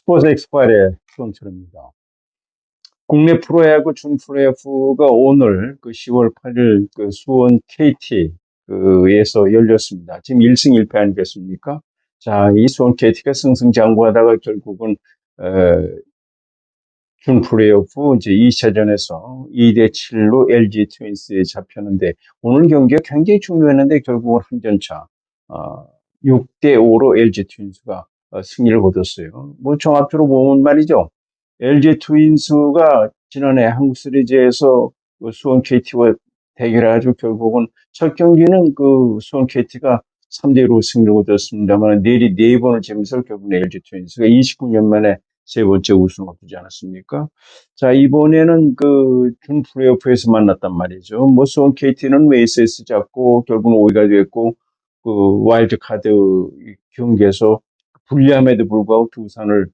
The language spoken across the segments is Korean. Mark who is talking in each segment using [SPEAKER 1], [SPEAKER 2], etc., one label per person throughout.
[SPEAKER 1] 스포츠 엑스파일의 수원철입니다. 국내 프로야구 준플레이오프가 오늘 10월 8일 수원 KT 에서 열렸습니다. 지금 1승 1패 아니겠습니까? 자, 이 수원 KT가 승승장구하다가 결국은 준플레이오프 이제 2차전에서 2대7로 LG 트윈스에 잡혔는데, 오늘 경기가 굉장히 중요했는데 결국은 한점차 6대5로 LG 트윈스가 승리를 거뒀어요. 뭐 종합적으로 보면 말이죠. LG 트윈스가 지난해 한국 시리즈에서 수원 KT와 대결해가지고 결국은 첫 경기는 수원 KT가 3대1로 승리를 거뒀습니다만, 내리 4번을 지면서 결국은 LG 트윈스가 29년 만에 세 번째 우승을 거두지 않았습니까? 자, 이번에는 준 플레이오프에서 만났단 말이죠. 뭐 수원 KT는 웨이스에서 잡고 결국은 5위가 됐고, 와일드 카드 경기에서 불리함에도 불구하고 두산을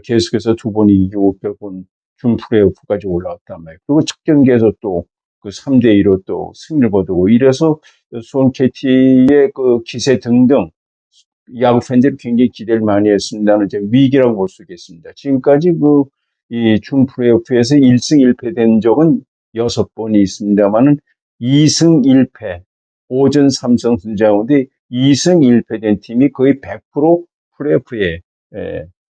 [SPEAKER 1] 계속해서 두 번 이기고 결국은 준 플레이오프까지 올라왔단 말이에요. 그리고 첫 경기에서 또 3대2로 또 승리를 거두고, 이래서 수원 KT의 기세 등등 야구 팬들이 굉장히 기대를 많이 했습니다는 이제 위기라고 볼 수 있겠습니다. 지금까지 이 준 플레이오프에서 1승 1패 된 적은 6번이 있습니다만은 2승 1패, 오전 3승 가운데 2승 1패 된 팀이 거의 100% 플레이오프에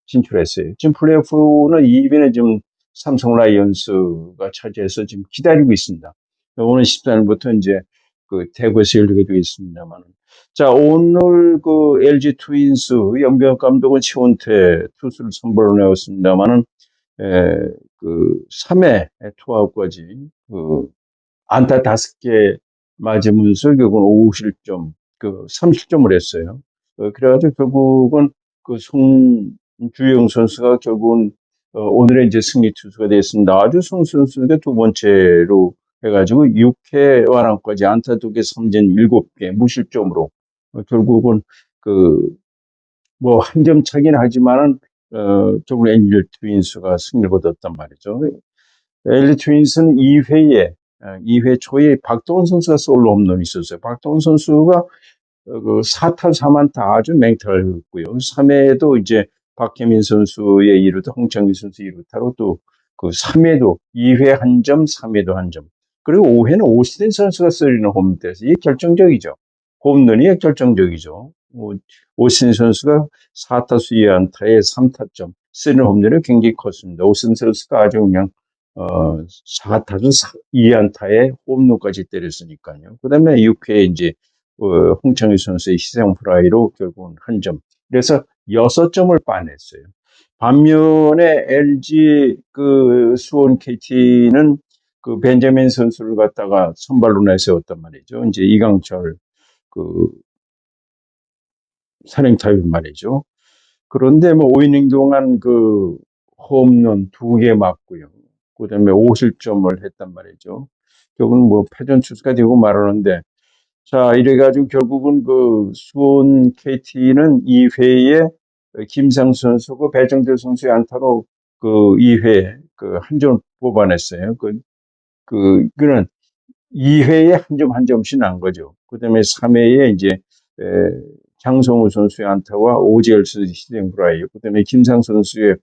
[SPEAKER 1] 진출했어요. 지금 플레이오프는 2위는 지금 삼성 라이온스가 차지해서 지금 기다리고 있습니다. 오늘 14일부터 이제 대구에서 열리게 되어 있습니다만. 자, 오늘 LG 트윈스 염병 감독은 최원태 투수를 선발로 내었습니다만은, 3회 투아웃까지 안타 5개 맞으면서 결국은 5실점, 3실점을 했어요. 그래가지고 결국은 송주영 선수가 결국은 오늘의 이제 승리 투수가 됐습니다. 아주 송 선수가 두 번째로 해가지고 6회 완항까지 안타 2개, 3진 7개 무실점으로 결국은 뭐 한 점 차긴 하지만은 결국 LG 트윈스가 승리를 거뒀단 말이죠. LG 트윈스는 2회 초에 박동원 선수가 솔로 홈런이 있었어요. 박동원 선수가 4타수 4안타 아주 맹타를 했고요. 3회에도 이제 박혜민 선수의 2루타, 홍창기 선수 2루타로 또 3회도 2회 1점, 3회도 1점. 그리고 5회는 오스틴 선수가 쓰리는 홈런에서 이게 결정적이죠. 홈런이 결정적이죠. 오스틴 선수가 4타수 2안타에 3타점, 쓰리는 홈런이 굉장히 컸습니다. 오스틴 선수가 아주 그냥 4타수 2안타에 홈런까지 때렸으니까요. 그 다음에 6회에 이제 홍창희 선수의 희생 프라이로 결국은 1점. 그래서 6점을 빠냈어요. 반면에 LG 수원 KT는 벤자민 선수를 갖다가 선발로 내세웠단 말이죠. 이제 이강철 산행타입 말이죠. 그런데 뭐 5이닝 동안 홈런 2개 맞고요. 그다음에 5실점을 했단 말이죠. 결국은 뭐 패전 투수가 되고 말하는데, 자, 이래가지고 결국은 수원 KT는 2회에 김상수 선수고 배정대 선수의 안타로 2회 한 점을 뽑아냈어요. 그는 2회에 한 점 한 점씩 난 거죠. 그 다음에 3회에 이제 장성우 선수의 안타와 오재열 선수의 희생 프라이, 그 다음에 김상수 선수의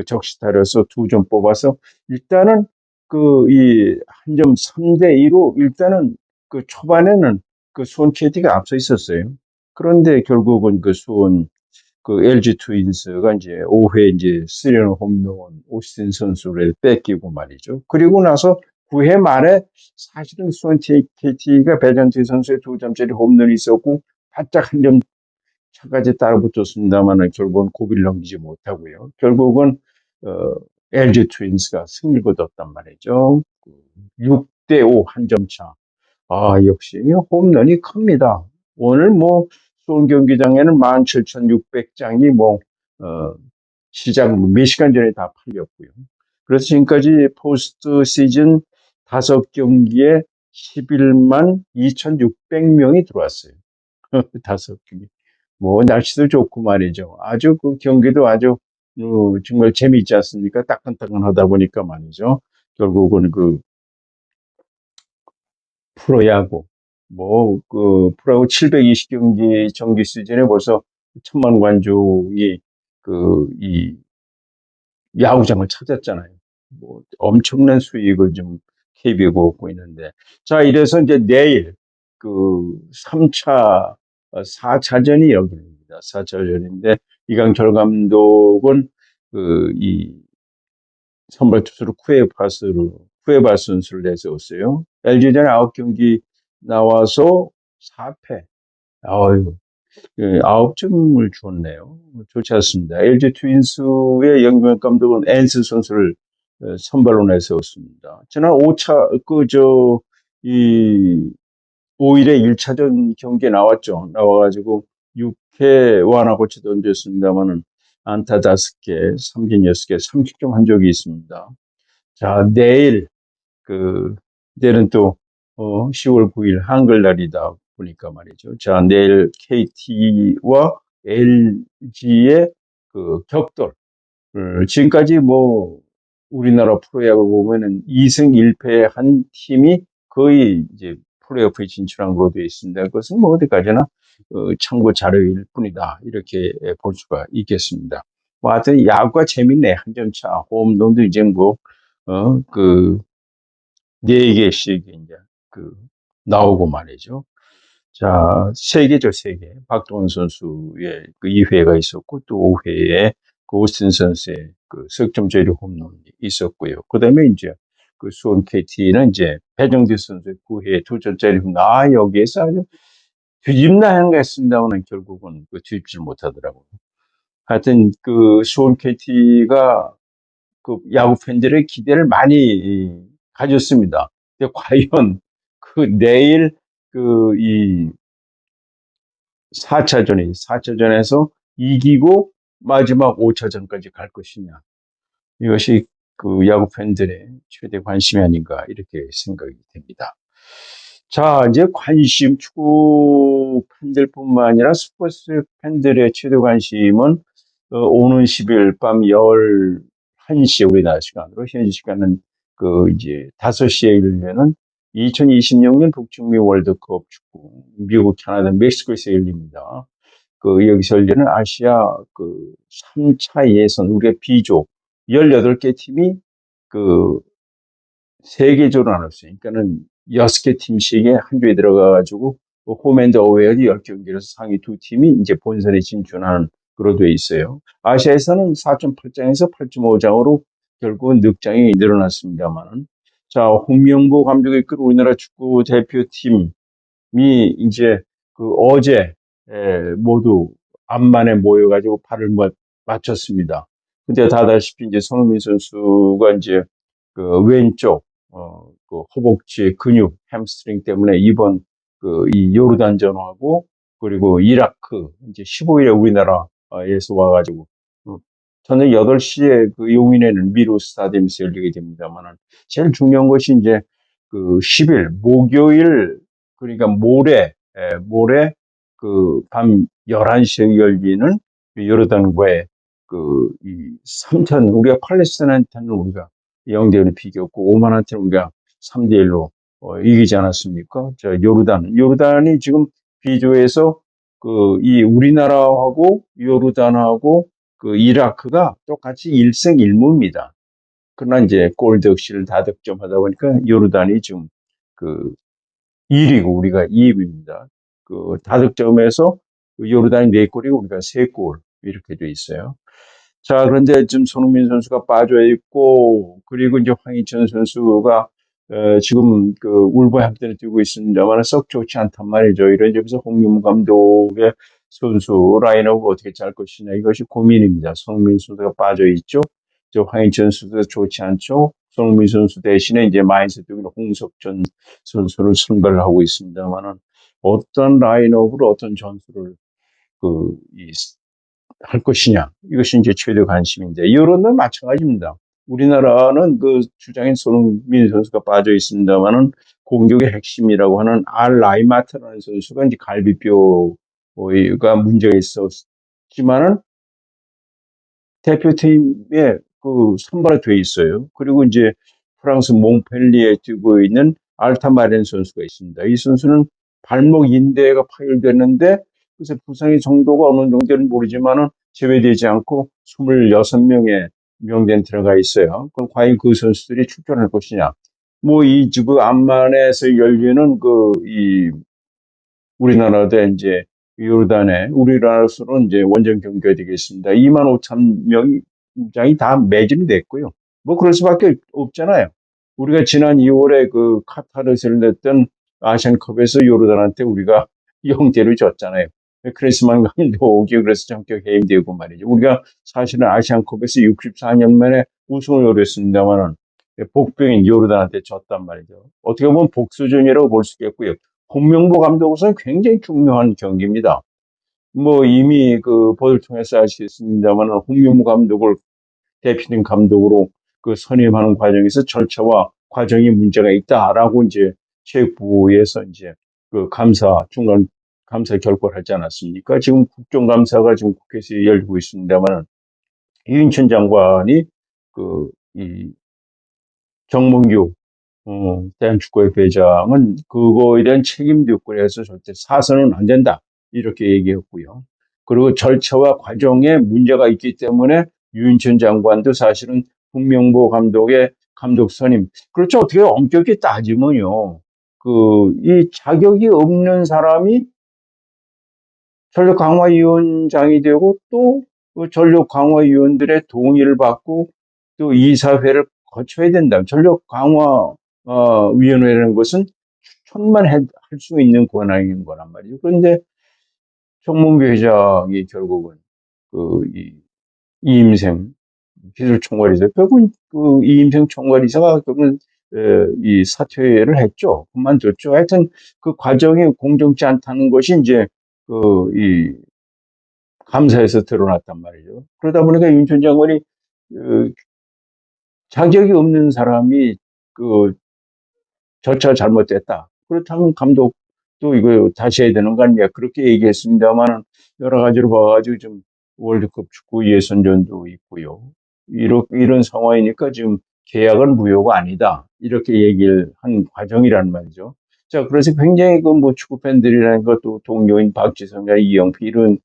[SPEAKER 1] 적시타로서 2점 뽑아서 일단은 이 한 점 3대2로 일단은 초반에는 수원 KT가 앞서 있었어요. 그런데 결국은 수원 LG 트윈스가 이제 5회 이제 3런 홈런 오스틴 선수를 뺏기고 말이죠. 그리고 나서 9회 말에 사실은 수원 KT가 배정태 선수의 2점짜리 홈런이 있었고 바짝 한 점 차까지 따라붙었습니다만 결국은 고비를 넘기지 못하고요. 결국은 LG 트윈스가 승리를 거뒀단 말이죠. 6대5 한 점 차. 아, 역시 홈런이 큽니다. 오늘 뭐 수원 경기장에는 17,600장이 시작 몇 시간 전에 다 팔렸고요. 그래서 지금까지 포스트 시즌 5경기에 11만 2,600명이 들어왔어요. 5경기. 뭐 날씨도 좋고 말이죠. 아주 경기도 아주 정말 재미있지 않습니까? 따끈따끈하다 보니까 말이죠. 결국은 프로야구, 프로야구 720경기 정기 시즌에 벌써 1,000만 관중이 이 야구장을 찾았잖아요. 뭐 엄청난 수익을 좀 KBO가 얻고 있는데. 자, 이래서 이제 내일 그 3차, 4차전이 여기입니다. 4차전인데 이강철 감독은 이 선발 투수로 쿠에바 선수를 내세웠어요. LG전에 9경기 나와서 4패. 아유, 예, 9점을 주었네요. 좋지 않습니다. LG 트윈스의 영병 감독은 앤스 선수를 선발로 내세웠습니다. 지난 5차, 이, 5일에 1차전 경기에 나왔죠. 나와가지고 6회 완화고치 던졌습니다만은 안타 5개, 삼진 6개, 30점 한 적이 있습니다. 자, 내일은 또, 10월 9일 한글날이다 보니까 말이죠. 자, 내일 KT와 LG의 격돌. 지금까지 뭐, 우리나라 프로야구를 보면은 2승 1패 한 팀이 거의 이제 플레이오프에 진출한 걸로 되어 있습니다. 그것은 뭐 어디까지나 참고 자료일 뿐이다. 이렇게 볼 수가 있겠습니다. 뭐 하여튼 야구가 재밌네. 한 점 차. 홈런도 이제 뭐, 어, 그, 네 개씩 이제 나오고 말이죠. 자, 세 개죠, 세 개. 박동원 선수의 2회가 있었고, 또 5회에 오스틴 선수의 석점짜리 홈런이 있었고요. 그 다음에 이제 수원 KT는 이제 배정대 선수의 9회 2점짜리 홈런. 여기에서 아주 뒤집나 하는 거 했습니다만 결국은 뒤집질 못하더라고요. 하여튼 수원 KT가 야구 팬들의 기대를 많이 가졌습니다. 근데 과연 내일 이 4차전에서 이기고 마지막 5차전까지 갈 것이냐. 이것이 야구 팬들의 최대 관심이 아닌가 이렇게 생각이 됩니다. 자, 이제 축구 팬들뿐만 아니라 스포츠 팬들의 최대 관심은 오는 10일 밤 11시에 우리나라 시간으로 현지 시간은 이제 5시에 열리는 2026년 북중미 월드컵 축구 미국, 캐나다, 멕시코에서 열립니다. 여기서 열리는 아시아 3차 예선 우리가 B조 18개 팀이 세 개조로 나눴어요. 그러니까는 6개 팀씩에 한 조에 들어가가지고 홈앤드 어웨이어 10경기에서 상위 두 팀이 이제 본선에 진출하는 그로 되어 있어요. 아시아에서는 4.8장에서 8.5장으로 결국은 늑장이 늘어났습니다만은 자, 홍명보 감독이 이끌어 우리나라 축구 대표팀이 이제 어제 모두 암만에 모여가지고 발을 맞췄습니다. 근데 다다시피 이제 손흥민 선수가 이제 왼쪽 허벅지 근육 햄스트링 때문에 이번 이 요르단전하고 그리고 이라크 이제 15일에 우리나라에서 와가지고 저녁 8시에 용인에는 미루 스타디움에서 열리게 됩니다만은 제일 중요한 것이 이제 10일 목요일 그러니까 모레 밤 11시에 열리는 요르단과의 이 3천 우리가 팔레스타인한테는 우리가 0대1로 비겼고 오만한테는 우리가 3대1로 이기지 않았습니까? 요르단이 지금 B조에서 이 우리나라하고 요르단하고 이라크가 똑같이 1승 1무입니다. 그러나 이제 골 득실 다득점하다 보니까 요르단이 지금 1위고 우리가 2위입니다. 다득점에서 요르단이 4골이고 우리가 3골 이렇게 돼 있어요. 자, 그런데 지금 손흥민 선수가 빠져 있고, 그리고 이제 황희찬 선수가, 지금 울버햄튼에 뛰고 있습니다만 썩 좋지 않단 말이죠. 이런 점에서 홍명보 감독의 선수 라인업을 어떻게 짤 것이냐. 이것이 고민입니다. 손흥민 선수가 빠져 있죠. 황희찬 선수가 좋지 않죠. 손흥민 선수 대신에 이제 마인스 뛰고 있는 홍석천 선수를 선발을 하고 있습니다만은 어떤 라인업으로 어떤 전술을 할 것이냐. 이것이 이제 최대 관심인데, 이런은 마찬가지입니다. 우리나라는 주장인 손흥민 선수가 빠져 있습니다만은 공격의 핵심이라고 하는 라이마트라는 선수가 이제 갈비뼈가 문제가 있었지만은 대표팀에 선발이 돼 있어요. 그리고 이제 프랑스 몽펠리에 뛰고 있는 알타마렌 선수가 있습니다. 이 선수는 발목 인대가 파열됐는데 그래서 부상의 정도가 어느 정도는 모르지만은 제외되지 않고 26명의 명단에 들어가 있어요. 그럼 과연 그 선수들이 출전할 것이냐? 뭐, 그 암만에서 열리는 우리나라도 이제 요르단에 우리나라로서는 이제 원정 경기가 되겠습니다. 2만 5천 명장이 다 매진이 됐고요. 뭐 그럴 수밖에 없잖아요. 우리가 지난 2월에 그 카타르에서 열렸던 아시안컵에서 요르단한테 우리가 0대로 졌잖아요. 크리스만 감독이 그래서 전격 해임되고 말이죠. 우리가 사실은 아시안컵에서 64년 만에 우승을 노렸습니다만은 복병인 요르단한테 졌단 말이죠. 어떻게 보면 복수전이라고 볼 수 있겠고요. 홍명보 감독으로서는 굉장히 중요한 경기입니다. 뭐 이미 그 보도를 통해서 아시겠습니다만 홍명보 감독을 대표팀 감독으로 그 선임하는 과정에서 절차와 과정이 문제가 있다라고 이제 체육부에서 이제 그 중간 감사 결과를 하지 않았습니까? 지금 국정감사가 지금 국회에서 열리고 있습니다만 이인천 장관이 이 정몽규 대한축구협회장은 그거에 대한 책임도 있고 그래서 절대 사선은 안 된다. 이렇게 얘기했고요. 그리고 절차와 과정에 문제가 있기 때문에 유인천 장관도 사실은 홍명보 감독의 감독 선임. 그렇죠. 어떻게 엄격히 따지면요. 이 자격이 없는 사람이 전력강화위원장이 되고 또 그 전력강화위원들의 동의를 받고 또 이사회를 거쳐야 된다. 전력강화위원회라는 것은 추천만 할 수 있는 권한인 거란 말이죠. 그런데 정몽규 회장이 결국은 이임생 기술총괄이사, 결국은 이임생 총괄이사가 결국은 이 사퇴를 했죠. 그만뒀죠. 하여튼 그 과정이 공정치 않다는 것이 이제 이 감사에서 드러났단 말이죠. 그러다 보니까 윤 전 장관이 그 자격이 없는 사람이 그 절차가 잘못됐다. 그렇다면 감독도 이거 다시 해야 되는 거 아니냐. 그렇게 얘기했습니다만 여러 가지로 봐가지고 좀 월드컵 축구 예선전도 있고요. 이런 상황이니까 지금 계약은 무효가 아니다. 이렇게 얘기를 한 과정이란 말이죠. 자, 그래서 굉장히 그 뭐 축구 팬들이라는 것도 동료인 박지성이나 이영표 이런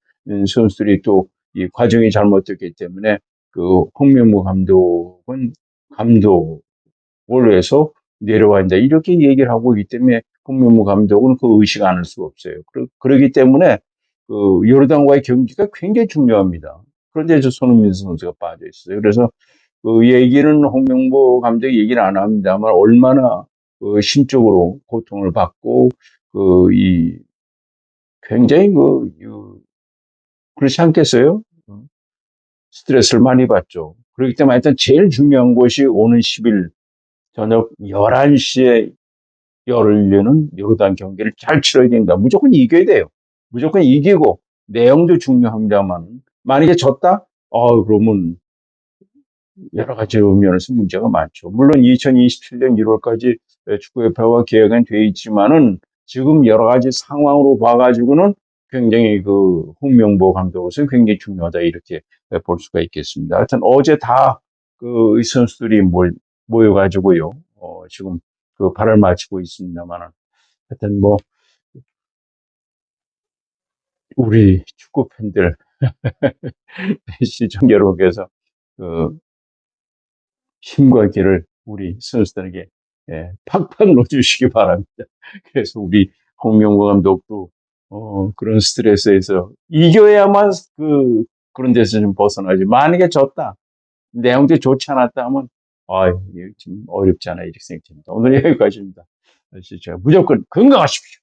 [SPEAKER 1] 선수들이 또 이 과정이 잘못됐기 때문에 그 홍명보 감독은 감독을 해서 내려와야 된다. 이렇게 얘기를 하고 있기 때문에 홍명보 감독은 그 의식 안 할 수가 없어요. 그러기 때문에 그 요르단과의 경기가 굉장히 중요합니다. 그런데 저 손흥민 선수가 빠져 있어요. 그래서 그 얘기는 홍명보 감독이 얘기는 안 합니다만 얼마나 그 심적으로 고통을 받고 굉장히 그렇지 않겠어요? 스트레스를 많이 받죠. 그렇기 때문에 일단 제일 중요한 것이 오는 10일 저녁 11시에 열리는 요르단 경기를 잘 치러야 된다. 무조건 이겨야 돼요. 무조건 이기고 내용도 중요합니다만 만약에 졌다? 그러면 여러 가지 의미에서 문제가 많죠. 물론 2027년 1월까지 축구협회와 계약은 돼 있지만은 지금 여러 가지 상황으로 봐가지고는 굉장히 그 홍명보 감독으로서 굉장히 중요하다 이렇게 볼 수가 있겠습니다. 하여튼 어제 다 그 선수들이 모여가지고요. 지금 그 발을 맞추고 있습니다만은 하여튼 뭐 우리 축구 팬들 시청 여러분께서 그 힘과 길을 우리 선수들에게 팍팍 넣어주시기 바랍니다. 그래서 우리 홍명보 감독도 그런 스트레스에서 이겨야만 그런 데서 좀 벗어나지. 만약에 졌다, 내용도 좋지 않았다 하면 이거 좀 어렵지 않아 이렇게 생각됩니다. 오늘 여기까지입니다. 진짜 무조건 건강하십시오.